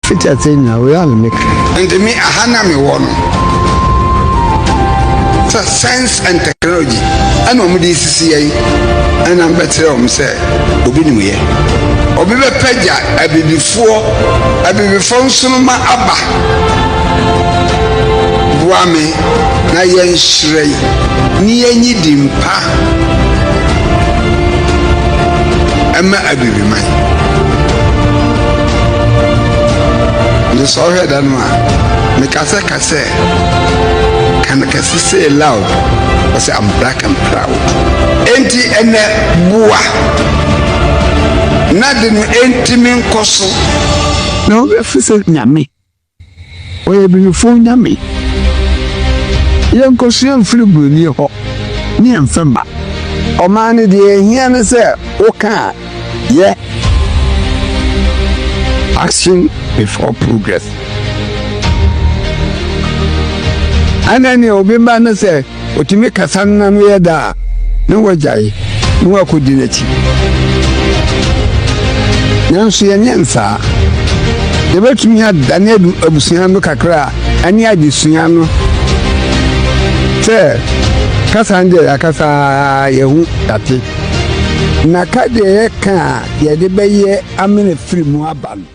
It's a thing now, we all make. And to me, a hanami one. So science and technology. And I'm this CCA. And I'm better on say, Obinue. Obibe Peja, I be before Sonoma Abba. Buame, na yen shrei, ni yenyi dimpa. Emma abibi mai. You saw her that man. Me kase, can say loud. I say I'm black and proud. Enti ene bua. Nothing enti min koso. No, if it's a nyame. Where be you phone nyame? Young Cosian Flibu near Hawk, near Femba. O man, dear, here, sir, okay, yeah. Action before progress. And then you'll be man, sir, what you make a son and we are there. No, what I, no, I could do it. Now, see an answer. The bet me had Daniel Obusiano Kakra, and yet the Siano. Sir, Cassandra, Acasa, you ati. Nakade ka, ye de beye, amene free Moaban.